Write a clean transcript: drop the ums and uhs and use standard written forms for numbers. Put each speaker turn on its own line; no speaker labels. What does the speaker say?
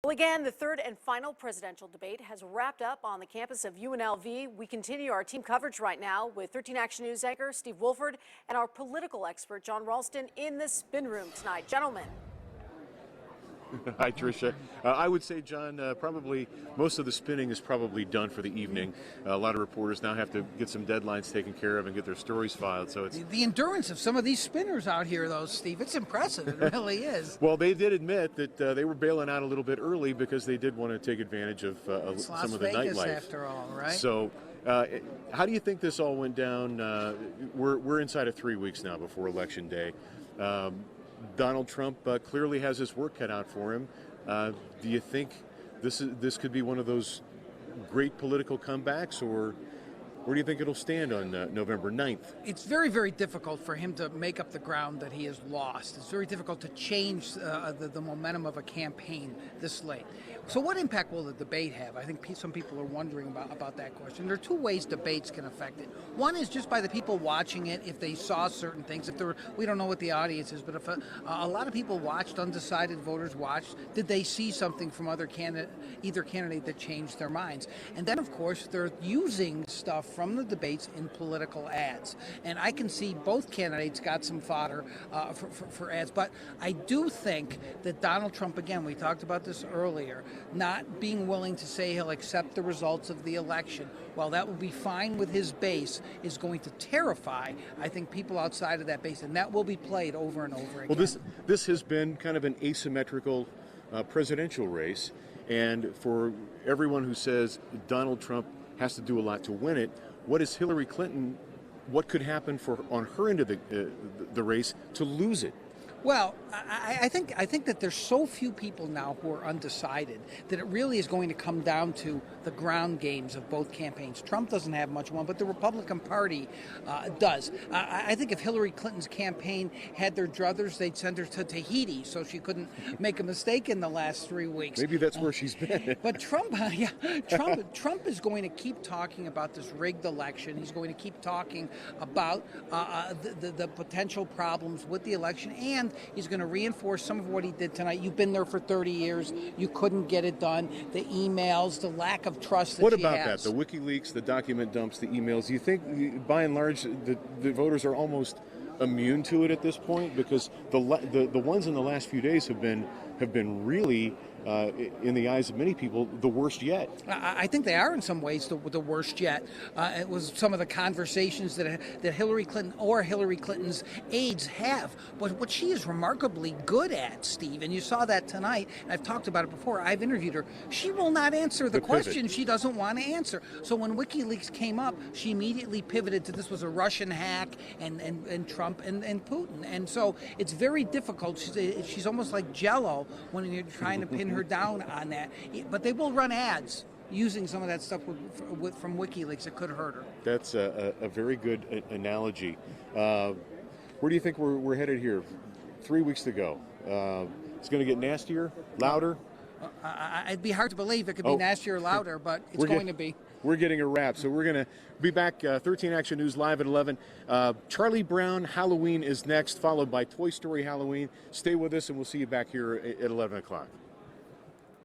Well, again, the third and final presidential debate has wrapped up on the campus of UNLV. We continue our team coverage right now with 13 Action News anchor Steve Wolford and our political expert John RALSTON in the spin room tonight. Gentlemen.
Hi, Tricia. I would say, John, probably most of the spinning is probably done for the evening. A lot of reporters now have to get some deadlines taken care of and get their stories filed. So it's
the endurance of some of these spinners out here, though, Steve. It's impressive. It really is.
Well, they did admit that they were bailing out a little bit early because they did want to take advantage of some of the
Las Vegas,
nightlife.
after all, right?
So, how do you think this all went down? We're inside of 3 weeks now before Election Day. Donald Trump clearly has his work cut out for him. Do you think this could be one of those great political comebacks, or where do you think it'll stand on November 9th?
It's very, very difficult for him to make up the ground that he has lost. It's very difficult to change the momentum of a campaign this late. So what impact will the debate have? I think some people are wondering about that question. There are two ways debates can affect it. One is just by the people watching it, if they saw certain things. We don't know what the audience is, but if a lot of people watched, undecided voters watched, did they see something from either candidate that changed their minds? And then, of course, they're using stuff from the debates in political ads. And I can see both candidates got some fodder for ads. But I do think that Donald Trump, again, we talked about this earlier, not being willing to say he'll accept the results of the election, while that will be fine with his base, is going to terrify, I think, people outside of that base. And that will be played over and over again.
Well, this has been kind of an asymmetrical presidential race. And for everyone who says Donald Trump has to do a lot to win it, what is Hillary Clinton, what could happen on her end of the race to lose it?
Well, I think that there's so few people now who are undecided that it really is going to come down to the ground games of both campaigns. Trump doesn't have much one, but the Republican Party does. I think if Hillary Clinton's campaign had their druthers, they'd send her to Tahiti so she couldn't make a mistake in the last 3 weeks.
Maybe that's where she's been.
But Trump is going to keep talking about this rigged election. He's going to keep talking about the potential problems with the election, and he's going to reinforce some of what he did tonight. You've been there for 30 years. You couldn't get it done. The emails, the lack of trust that
What
she
about
has.
that? The WikiLeaks, the document dumps, the emails. Do you think, by and large, the voters are almost immune to it at this point? Because the ones in the last few days have been really, in the eyes of many people, the worst yet.
I think they are in some ways the worst yet. It was some of the conversations that Hillary Clinton or Hillary Clinton's aides have. But what she is remarkably good at, Steve, and you saw that tonight, and I've talked about it before, I've interviewed her, she will not answer the question she doesn't want to answer. So when WikiLeaks came up, she immediately pivoted to this was a Russian hack and Trump and Putin. And so it's very difficult. She's almost like Jell-O when you're trying to pin her down on that. But they will run ads using some of that stuff from WikiLeaks. It could hurt her.
That's a very good analogy. Where do you think we're headed here? 3 weeks to go. It's going to get nastier, louder?
It'd be hard to believe it could be nastier or louder, but it's going to be.
We're getting a wrap, so we're going to be back. 13 Action News live at 11. Charlie Brown Halloween is next, followed by Toy Story Halloween. Stay with us, and we'll see you back here at 11 o'clock.